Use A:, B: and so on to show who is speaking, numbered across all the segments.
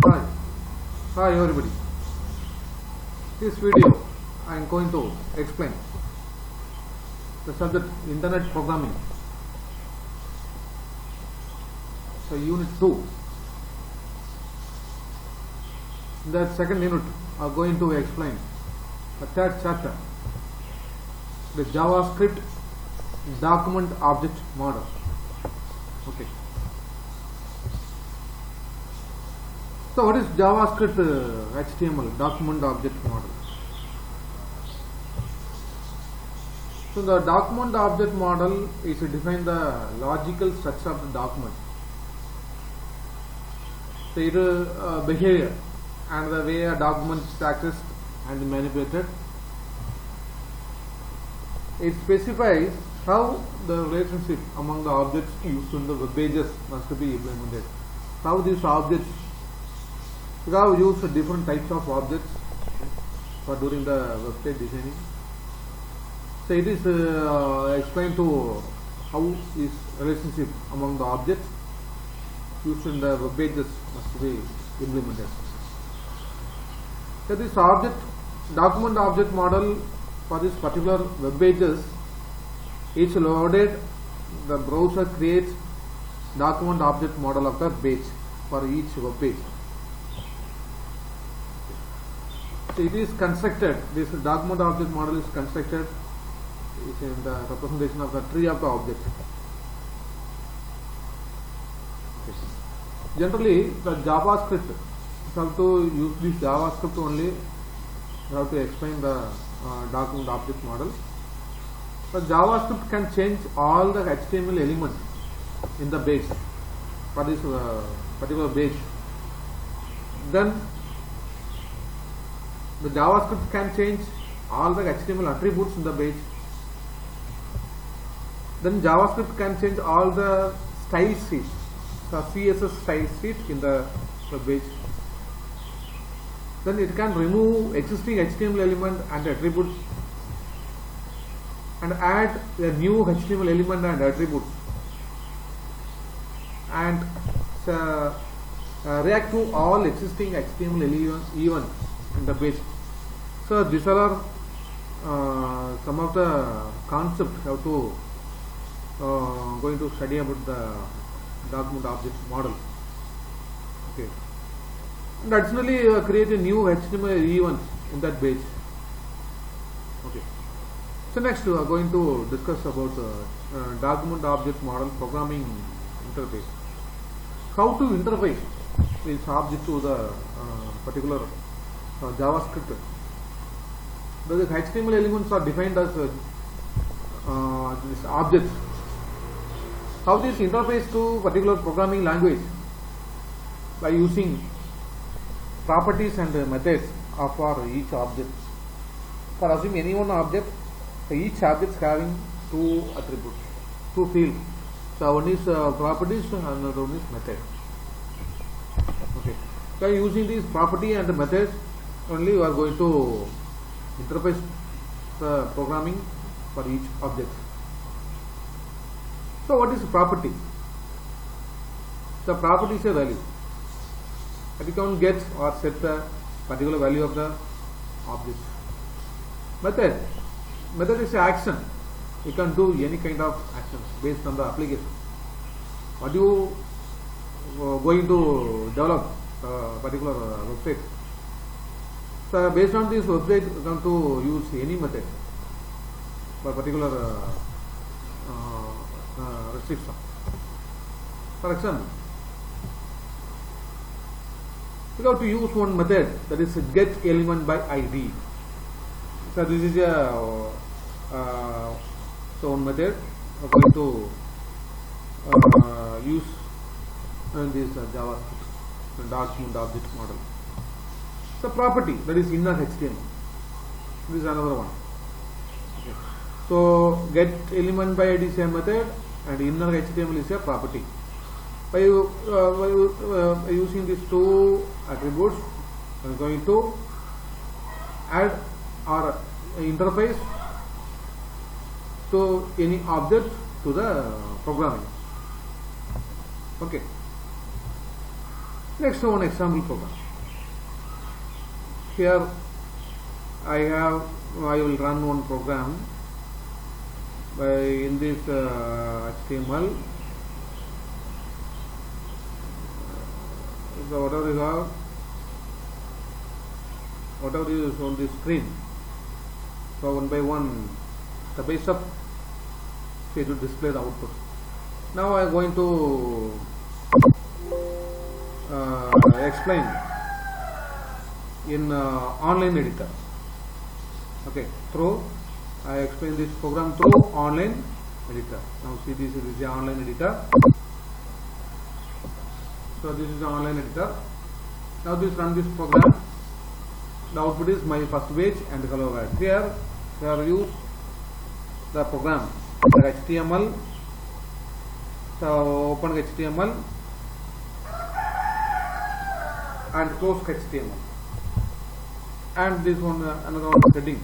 A: Hi, hi everybody. This video I am going to explain the subject Internet Programming. So Unit 2. In that second unit I am going to explain the third chapter, the JavaScript document object model. Okay. So what is JavaScript HTML document object model? So the document object model is to define the logical structure of the document. So it is behavior and the way a document is accessed and manipulated. It specifies how the relationship among the objects used in the web pages must be implemented. How these objects, we have used different types of objects for during the website designing. So it is explained to how this relationship among the objects used in the web pages must be implemented. So this document object model for this particular web pages, each loaded, the browser creates document object model of the page for each web page. So it is constructed, this document object model is constructed is in the representation of the tree of the object. Okay. Generally the JavaScript, you have to use this JavaScript only, you have to explain the document object model. So JavaScript can change all the HTML elements in the base for this particular page. Then the JavaScript can change all the HTML attributes in the page. Then JavaScript can change all the style sheets, the CSS style sheet in the page. Then it can remove existing HTML element and attributes and add a new HTML element and attributes, and react to all existing HTML events in the page. So these are some of the concepts how to going to study about the document object model. Okay. And additionally create a new HTML event in that page. Okay. So next we are going to discuss about document object model programming interface. How to interface this object to the particular JavaScript. The HTML elements are defined as this object. How this interface to particular programming language? By using properties and methods for each object. For assuming any one object, each object is having two attributes, two fields. So one is properties and another one is method. Okay. By using these property and methods, only we are going to interface the programming for each object. So what is property? The property is a value that you can get or set the particular value of the object. Method is an action. You can do any kind of actions based on the application. What you going to develop a particular website. So based on this website, you can to use any method for particular restriction. For example, we have to use one method, that is get element by ID. So this is a one method we are going to use in this JavaScript document object model. So property, that is inner HTML. This is another one. Okay. So get element by ID is a method and inner HTML is a property. By using these two attributes, we are going to add or interface to any object to the programming. Okay. Next one example program. Here I will run one program in this HTML. So whatever is on the screen, so one by one, step by step, it will display the output. Now I am going to explain in online editor. Okay, I explain this program through online editor. Now see, this is the online editor. So this is the online editor. Now run this program. The output is my first page and hello world. Here we have used the program, the HTML. So open HTML and close HTML, and this one another one heading.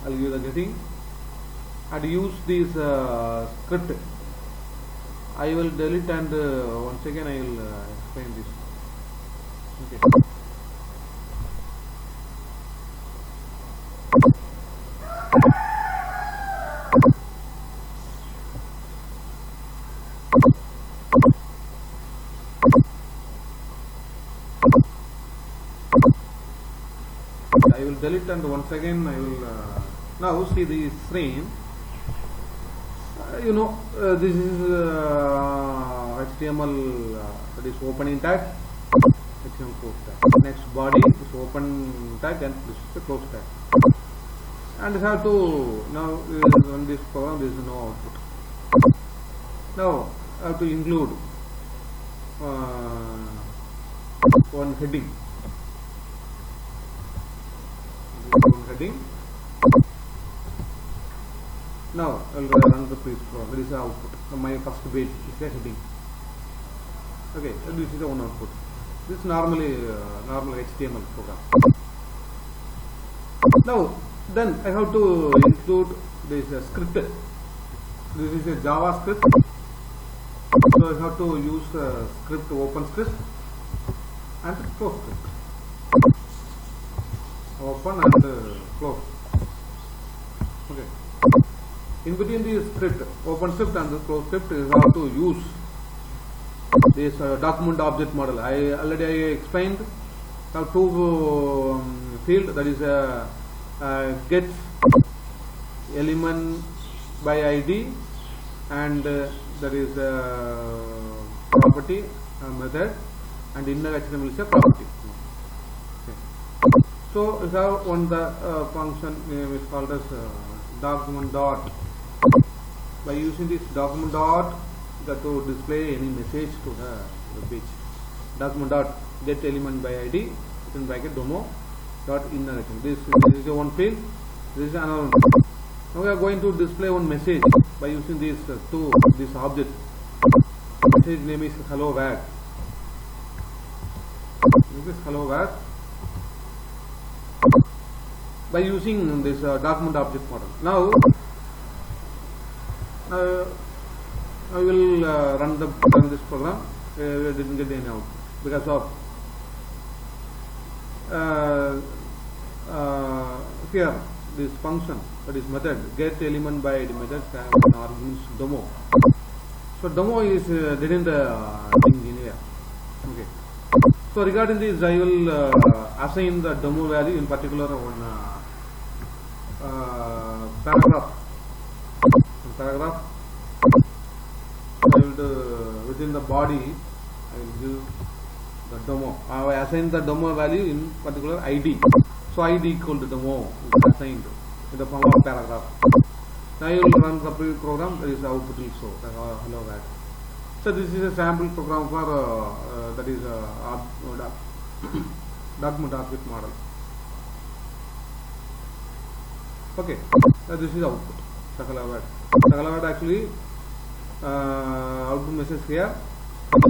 A: I'll use the heading and use this script. I will delete and once again I will explain this. Okay. I will delete and once again I will now see the screen. This is HTML that is opening tag, HTML close tag. Next body is open tag and this is the close tag. And have to now on this program there is no output. Now I have to include one heading. Heading. Now I will run the page program. There is the output. My first page is the heading. Okay, this is the one output. This is normally normal HTML program. Now then I have to include this script. This is a JavaScript. So I have to use script, open script and close script. Open and close. Okay. In between the script, open script and the close script, is how to use this document object model. I already explained. Now two field, that is get element by ID and that is property method, and inner HTML is a property. So we have one the function name is called as document dot. By using this document dot, you have to display any message to the page. Document dot get element by ID in bracket demo dot inner HTML. This is one field. This is another one. Now we are going to display one message by using this this object. Message name is hello world. This is hello world. By using this document object model. Now I will run this program. We didn't get any output because of here this function, that is method get element by ID method arguments demo. So demo is didn't thing anywhere. Okay. So regarding this, I will assign the demo value in particular one paragraph. I will do within the body. I will give the demo. I assign the demo value in particular ID. So ID equal to demo is assigned in the form of paragraph. Now you will run the program. There is output will show. Hello world. So this is a sample program for that is document object model. Okay, this is output. Sakala word actually output message here.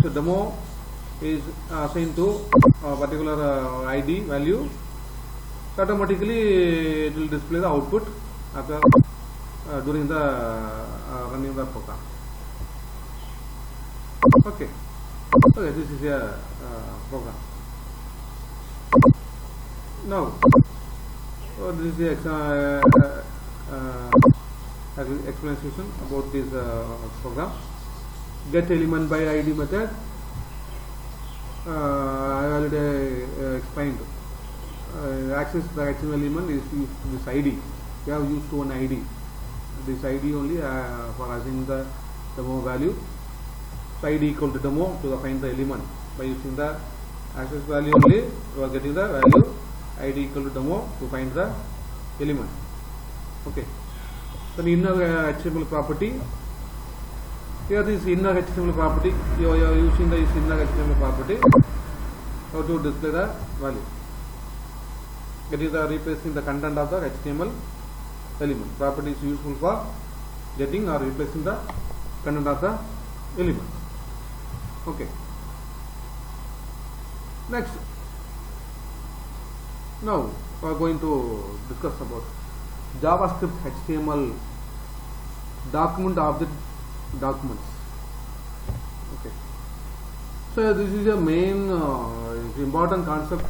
A: So demo is assigned to a particular ID value. So automatically it will display the output after during the running the program. Okay. Okay, this is a program. Now, this is the explanation about this program. Get element by ID method. I already explained. Access the HTML element is used this ID. We have used one ID. This ID only for assigning the demo value. So ID equal to demo to find the element. By using the access value only, we are getting the value ID equal to demo to find the element. Okay. Then inner HTML property. Here this inner HTML property. You are using the inner HTML property. How to display the value? It is replacing the content of the HTML element. Property is useful for getting or replacing the content of the element. Okay. Next. Now we are going to discuss about JavaScript HTML document object documents. Okay. So this is a main important concept.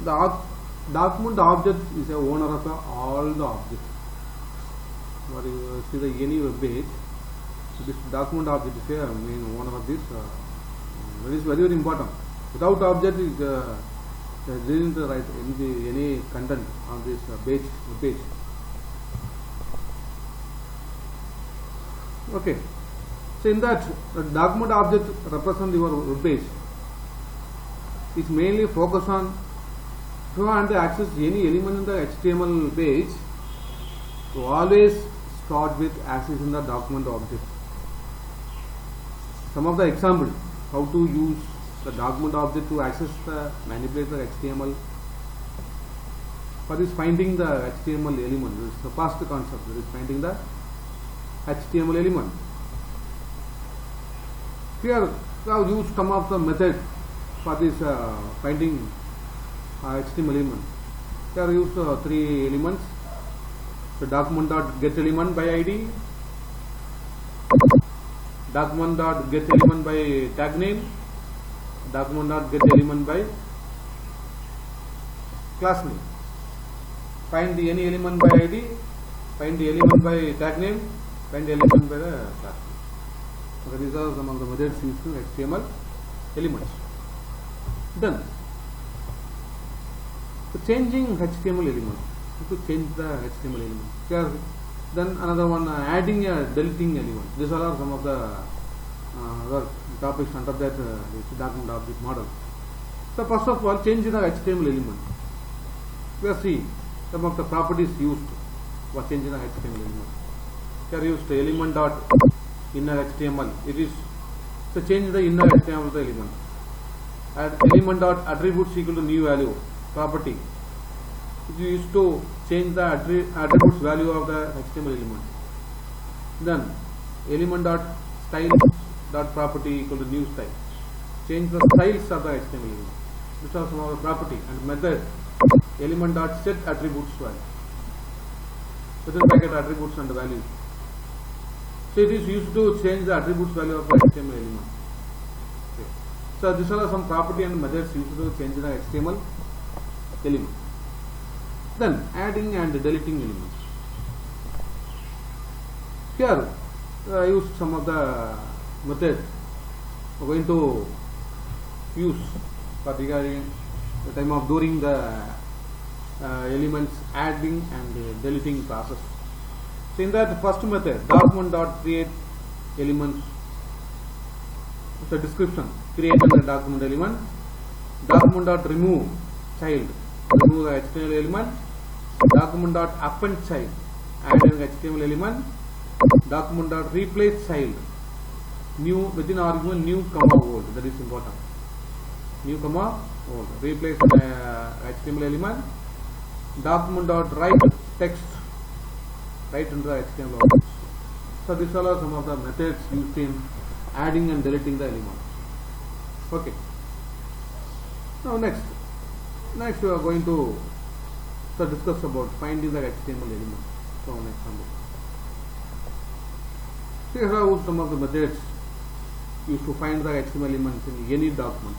A: The document object is a owner of all the objects. Or you see the any web page, this document object is a main owner of this. It is very important. Without object is didn't write any content on this page. Okay. So in that document object represents your web page. It's mainly focused on if you want to access any element in the HTML page, you always start with accessing the document object. Some of the examples how to use the document object to access the manipulate the HTML. For this finding the HTML element, this is the first concept. That is finding the HTML element. Here we have used some of the methods for this finding HTML element. Here we use three elements. So document.get element by ID, document.get element by tag name, document.get element by class name. Find the any element by ID, find the element by tag name, find the element by the class name. So these are some of the methods used to HTML elements. Then, so changing HTML element. To change the HTML element. Here, then another one adding a deleting element. These are some of the topics under that document object model. So first of all, change the HTML element. We will see some of the properties used for changing the HTML element. Here used element dot inner HTML. It is so change the inner HTML of the element. Add element dot attributes equal to new value property. It is used to change the attributes value of the HTML element. Then element dot style dot property equal to new style. Change the styles of the HTML element. These are some of the property and method. Element dot set attributes value. Within bracket attributes and values. So it is used to change the attributes value of the HTML element. Okay. So these are some property and methods used to change the HTML element. Then adding and deleting elements. Here I used some of the methods we are going to use for regarding the time of during the elements adding and deleting process. So in that first method, document.create elements. So description, create a document element. Document.remove child, remove the HTML element. Document.append child, add an HTML element. Document.replace child, new within argument new comma old, that is important. New comma old, replace HTML element. Document.write text, write into the HTML objects. So these are some of the methods used in adding and deleting the element. Okay. Now next we are going to discuss about finding the HTML element. So next example. Here are some of the methods used to find the HTML elements in any document.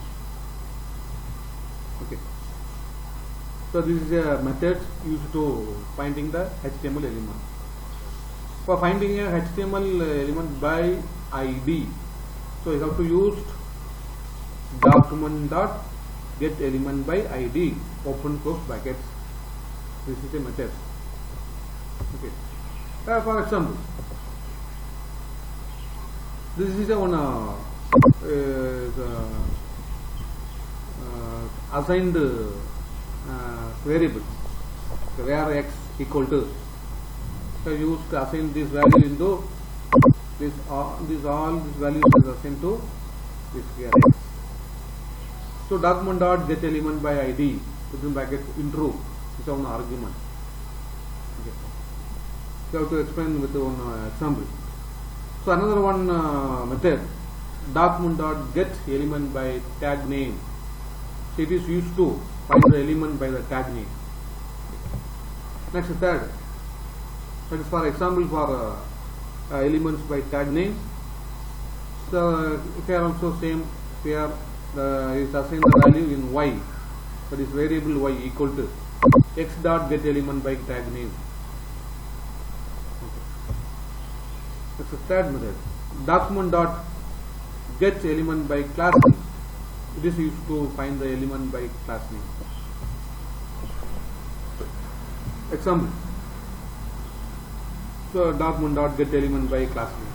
A: Okay. So this is a method used to finding the HTML element. For finding a HTML element by ID, so you have to use document dot get element by ID open close brackets. This is a method. Okay. For example, this is a one assigned variable where x equal to. So used to assign this value into this. All these values is assigned to this here x. So document dot get element by ID within bracket intro is one argument. Okay. So I have to explain with one example. So another one method, document dot get element by tag name. So it is used to find the element by the tag name. Next third, that is for example for elements by tag name. So here also same, here is assigned the value in y, that is variable y equal to x dot get element by tag name. That's the third method. Document dot get element by class name. It is used to find the element by class name. Example. So document dot get element by class name.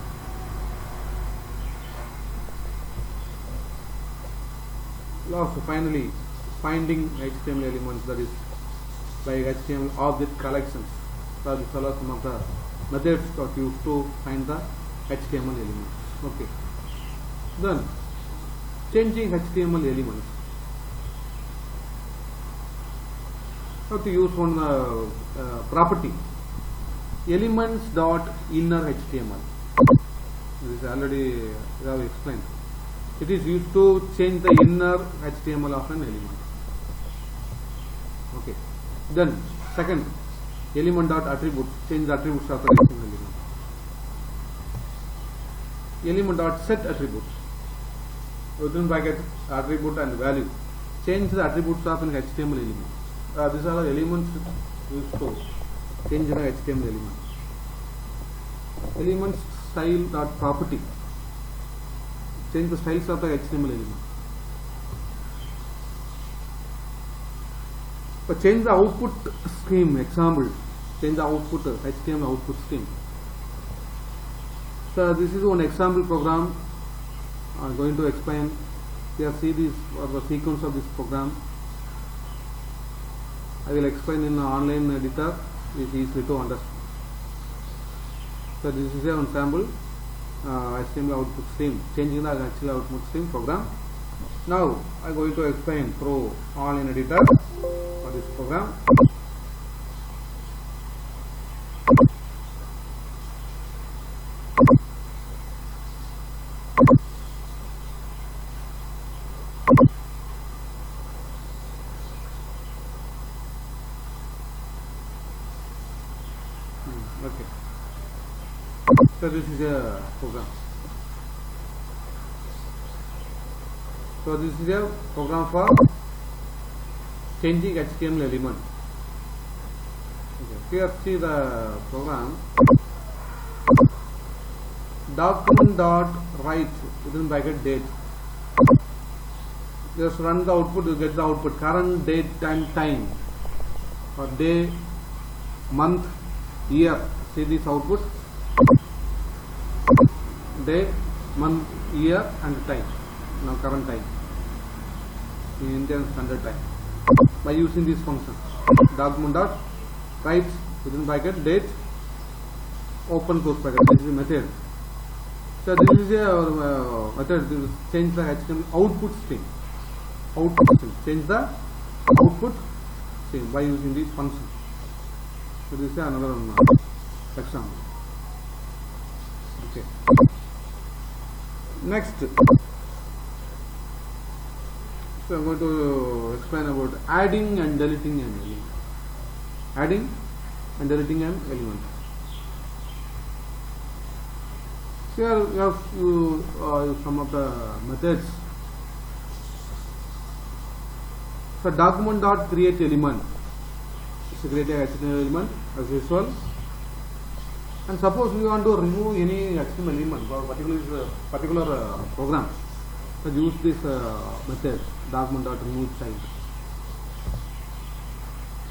A: Last finally finding HTML elements, that is by HTML object collections. So these are some of the methods that used to find the HTML elements. Okay. Then changing HTML elements. How to use one property, elements dot inner HTML. This is already I have explained. It is used to change the inner HTML of an element. Okay. Then second, element dot attributes, change the attributes of the HTML element. Element dot set attributes, within bracket attribute and value, change the attributes of an HTML element. These are the elements used to change the HTML element. Element style dot property, change the styles of the HTML element. But change the output scheme. Example, change the output HTML output scheme. So this is one example program. I am going to explain. Here see this or the sequence of this program. I will explain in the online editor. It is easy to understand. So this is a sample HTML output stream, changing the HTML output stream program. Now I am going to explain through online editor for this program. Okay. So this is a program. So this is a program for changing HTML element. Okay. Here see the program. Document dot write within bracket date. Just run the output, you get the output current date and time, or day, month, year. See this output, day, month, year and time. Now current time in Indian standard time by using this function. Document dot write within bracket date open close bracket. This is a method. So this is a method to change the HTML output string. Output string. Change the output string by using this function. So this is another example. Okay. Next, so I'm going to explain about adding and deleting an element. Adding and deleting an element. Here we have some of the methods. So document dot create element. So create a HTML element as usual. And suppose we want to remove any HTML element for particular program, so use this method document dot remove child.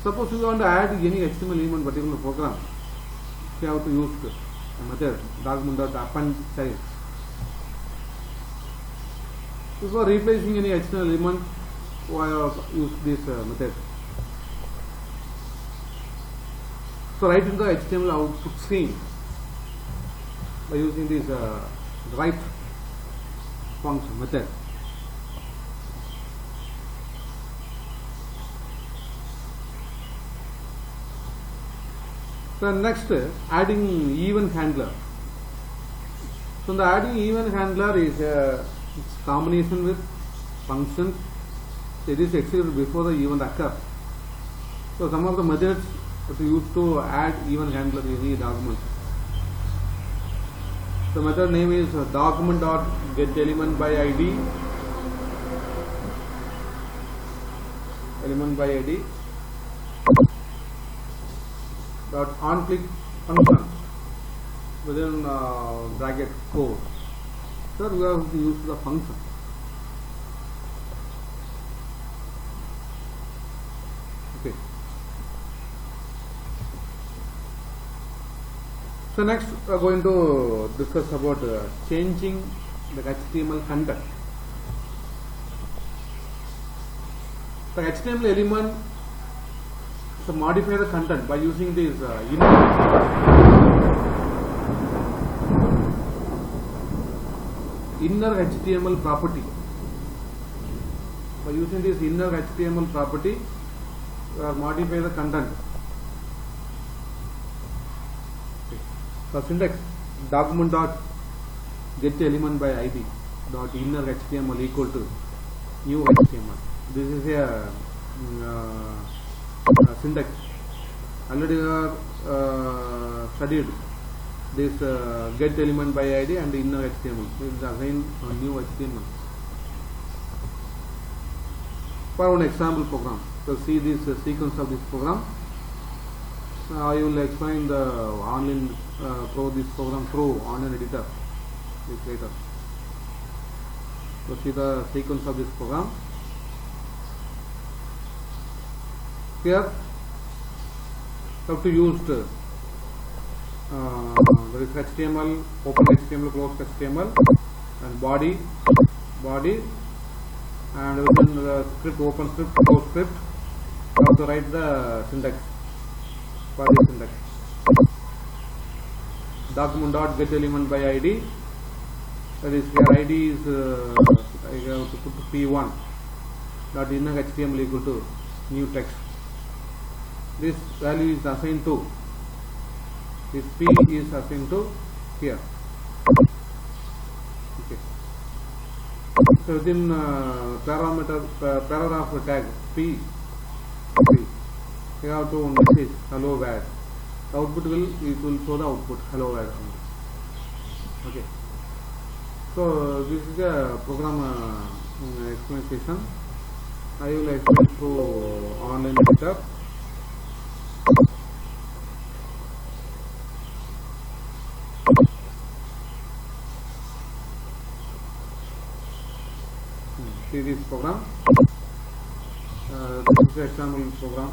A: Suppose we want to add any HTML element particular program, we have to use the method document dot append child. Before replacing any HTML element, we have use this method. So write in the HTML output screen by using this write function method. So next, adding event handler. So the adding event handler is its combination with functions. It is executed before the event occurs. So some of the methods that we use to add event handler in the document. The method name is document dot get element by ID. Element by ID. Dot on click function within bracket code. So we have to use the function. Okay. So next we are going to discuss about changing the HTML content. The HTML element, so modify the content by using this inner HTML property. By using this inner HTML property, modify the content. So syntax document dot get element by ID dot inner HTML equal to new HTML. This is a syntax. Already we have studied this get element by ID and inner HTML. This is again a new HTML. For an example program, so see this sequence of this program. I will explain the online this program through online editor later. So see the sequence of this program. Here we have to use there is HTML, open HTML, close HTML, and body, and within the script, open script, close script, we have to write the syntax for this syntax. Document dot get element by ID. That is here ID is I have to put P1 dot inner HTML equal to new text. This value is assigned to, this P is assigned to here. Okay. So within paragraph tag P, you have to message hello world. The output will show the output hello world. Okay. So this is a program explanation. I will explain through online editor. See this program. This is an example program.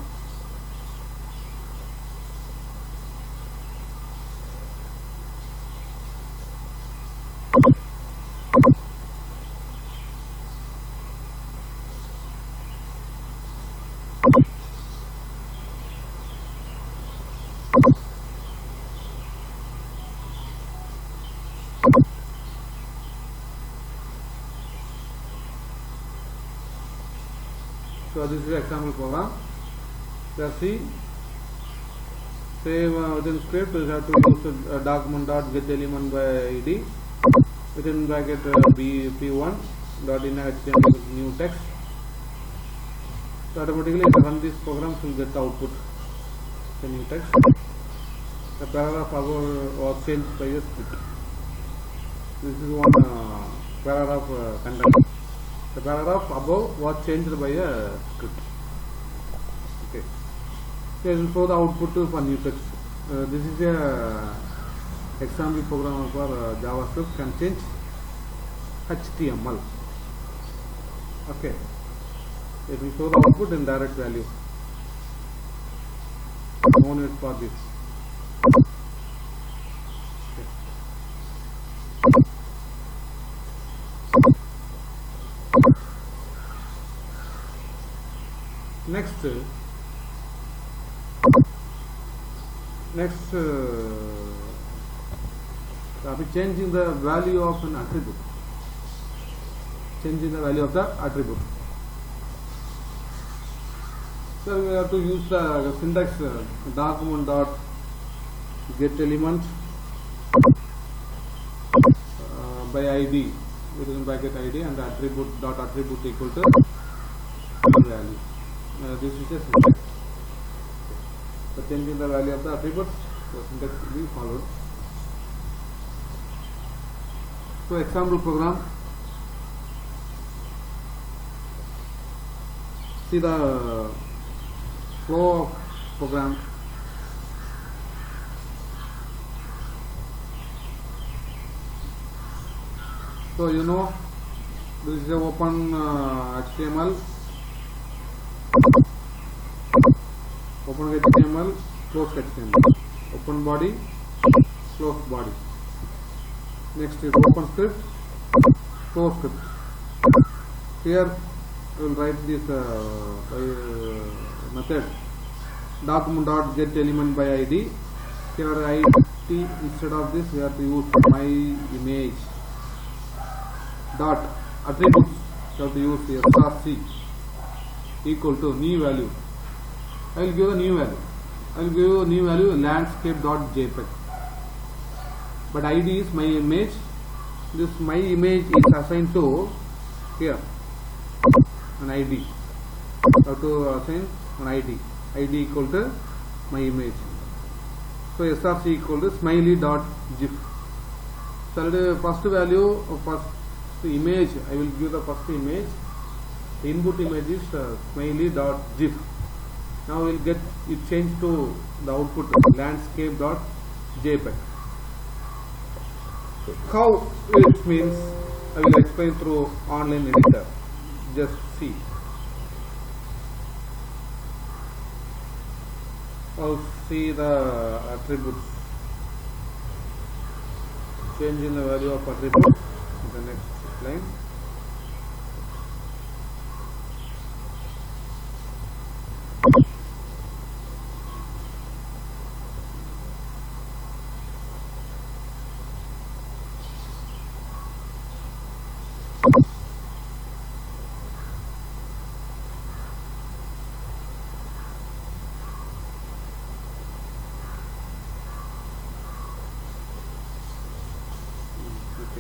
A: So this is example program. Just see, same within script we have to use document dot get element by ID within bracket P1 dot inner HTML new text. So automatically if I run this program, will get the output, the new text. The paragraph above was changed by a script. This is one paragraph content. The paragraph above was changed by a script. Okay. So it will show the output for new text. This is a example program for JavaScript can change HTML. Okay. It will show the output in direct value. No need for this. Next, changing the value of an attribute. Changing the value of the attribute. So we have to use the syntax document dot get element by ID within bracket ID and the attribute dot attribute equal to value. This is a syntax. So changing the value of the attributes, the syntax will be followed. So example program. See the flow of program. So you know this is a open HTML, open HTML, close HTML, open body, close body. Next is open script, close script. Here we will write this method document dot get element by ID. Here ID instead of this we have to use my image dot attributes. We have to use src equal to new value. I will give a new value. I will give a new value landscape dot jpeg. But ID is my image. This my image is assigned to here an ID. How to assign an ID. ID equal to my image. So src equal to smiley dot gif. So the first value of first image, I will give the first image. The input image is smiley dot gif. Now we will get it changed to the output landscape dot jpeg. How it means I will explain through online editor. Just see. I'll see the attributes. Changing the value of attribute in the next line.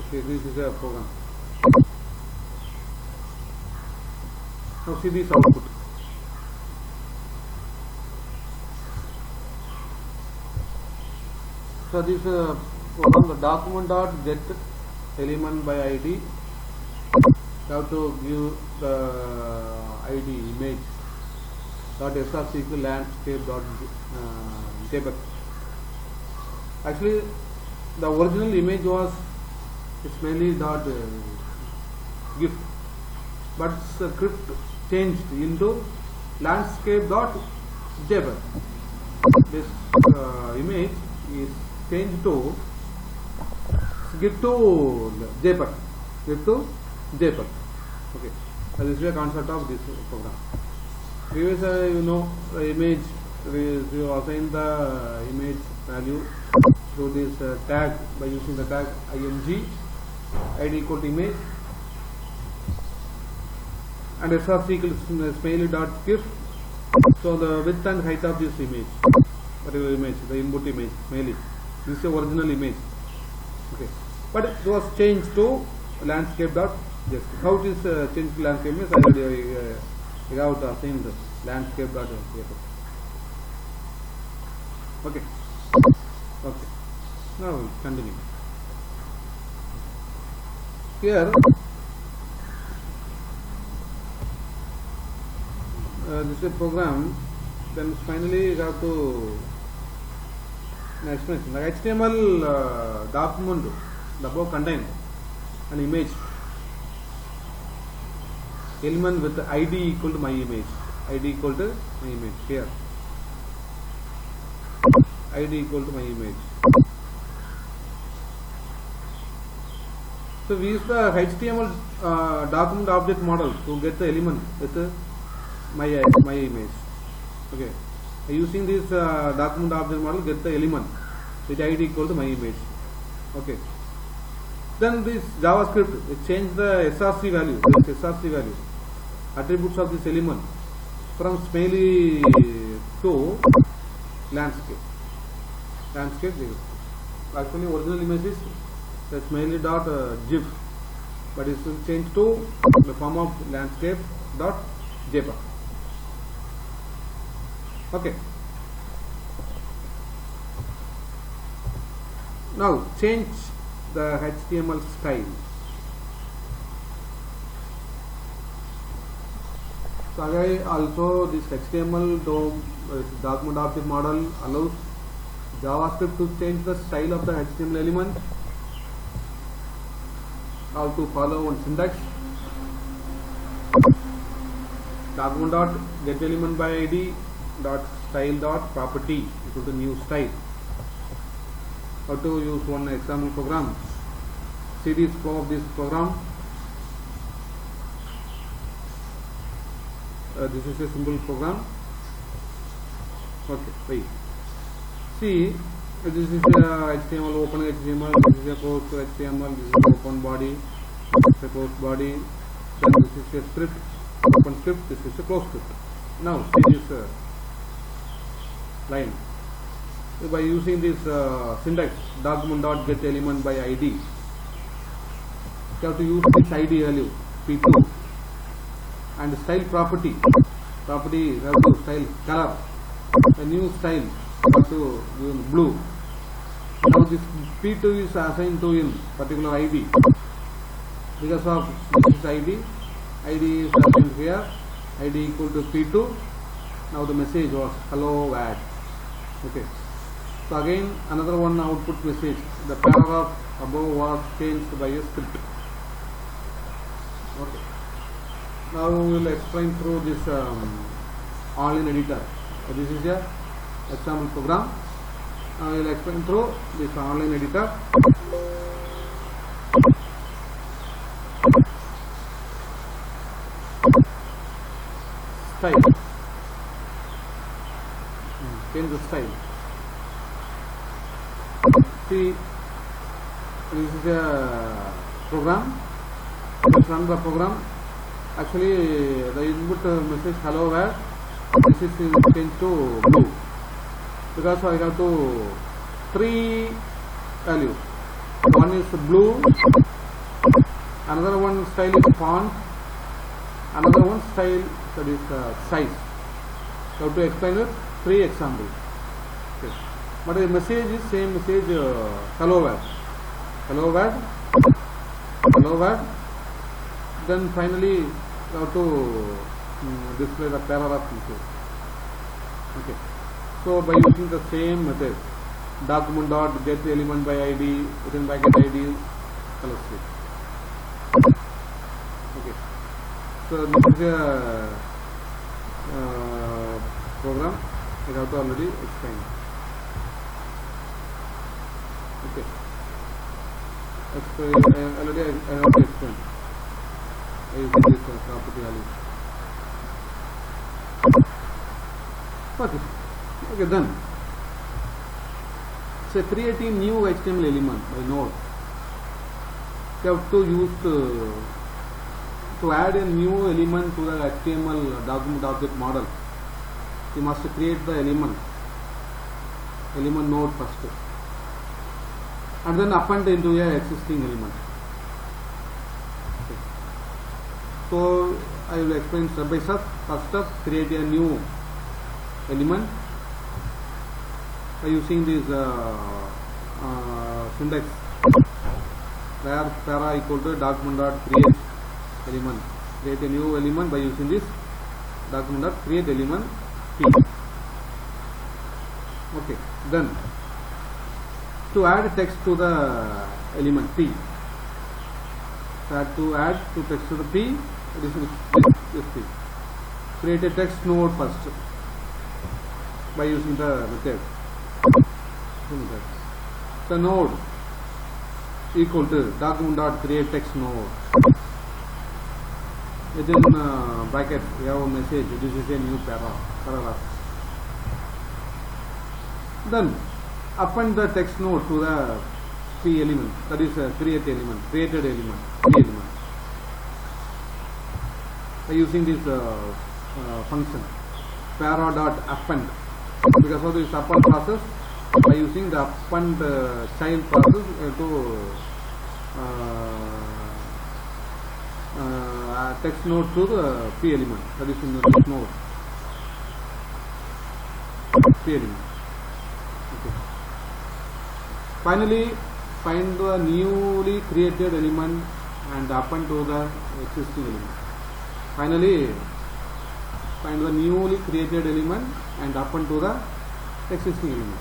A: Okay, this is a program. Now see this output. So this program, the document dot get element by ID. You have to give the ID image dot src equal landscape dot jpeg. Actually, the original image was smiley dot gif, but script changed into landscape dot jpeg. This image is changed to gif to jpeg, gif to jpeg. Okay, this is the concept of this program. Previously, you know, the image, you assign the image value through this tag by using the tag img id equal to image and src equals smiley dot gif. So the width and height of this image, whatever image, the input image, smiley, this is the original image. Okay, but it was changed to landscape dot gif. How it is changed to landscape means I already have to assign the landscape dot gif. Okay. Okay. Now we continue. Here this is a program. Then finally you have to explanation. The HTML document the above contain an image element with ID equal to my image. ID equal to my image here. ID equal to my image. So we use the HTML document object model to get the element with my image. Okay, using this document object model, get the element with ID equal to my image. Okay. Then this JavaScript, it change the src value. This src value, attributes of this element from smelly to landscape. Landscape. Actually, original image is the smelly dot gif, but it will change to the form of landscape dot jpeg. Okay. Now change the HTML style. So again, also this HTML document object model allows JavaScript to change the style of the HTML element. How to follow one syntax. Document dot get element by ID dot style dot property equal to new style. How to use one example program. See this flow of this program. This is a simple program. Okay, wait. See, this is a HTML, open HTML, this is a close HTML, this is open body, this is a closed body, then this is a script, open script, this is a closed script. Now see this line. By using this syntax document dot get element by ID, you have to use this ID value p2 and style property. Property you have to style color. A new style you have to use blue. Now this p2 is assigned to in particular ID because of this ID. ID is assigned here. ID equal to p2. Now the message was hello world. Okay. So again another one output message. The paragraph above was changed by a script. Okay. Now we will explain through this online editor. This is a example program. Now we will explain through this online editor. Style. Change the style. See, this is a program. Let's run the program. Actually, the input message hello world. This is changed to blue because I have to three values. One is blue, another one style is font, another one style that is size. So I have to explain with three examples. Okay. But the message is same message hello world, hello world, hello world. Then finally you have to display the paragraph message. Okay. So by using the same method, document dot get element by ID within bracket ID color script. Okay. So this is a program I have to already explain. Okay. Already I have to explain. I use this property value. Okay. Okay, done. So creating new HTML element by node. You have to use to add a new element to the HTML document object model. You must create the element node first, and then append into a existing element. Okay. So I will explain step by step. First step, create a new element by using this syntax where para equal to document dot create element. Create a new element by using this document dot create element p. Okay, then to add text to the element p, to add to text to the p, this p. Create a text node first by using the method. The node equal to document dot create text node. Within bracket we have a message. This is a new paragraph. Then append the text node to the p element, that is created element p element, by using this function para dot append. Because of this append process, by using the append child process to text node to the p element, that is in the text node p element. Okay. Finally, find the newly created element and append to the existing element. Finally, find the newly created element and append to the existing element.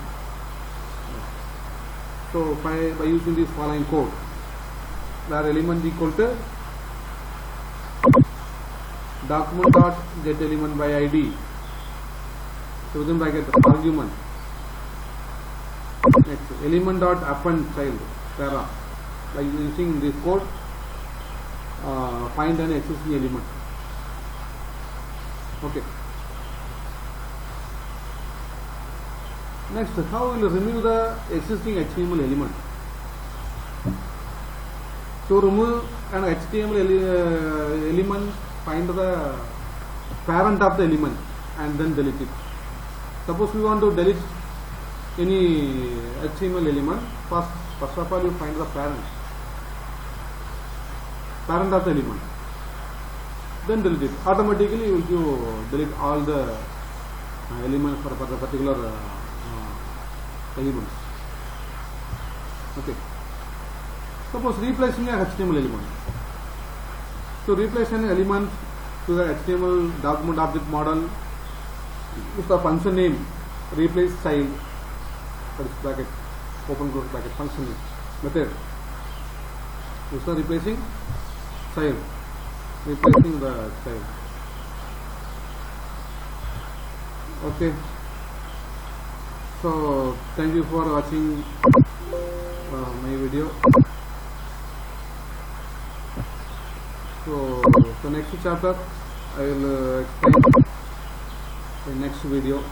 A: So by using this following code, where element equal to document dot get element by id, so within bracket argument, next element dot append child para, by using this code find an existing element. Okay. Next, how will you remove the existing HTML element? To remove an HTML element, find the parent of the element and then delete it. Suppose we want to delete any HTML element, first of all you find the parent of the element, then delete it. Automatically you delete all the elements for the particular elements. Okay. Suppose replacing a HTML element. To replace an element to the HTML document object model, use the function name replace child, that is bracket, open close bracket, function name, method. Use the replacing child, replacing the child. Okay. So thank you for watching my video. So next chapter I will explain in next video.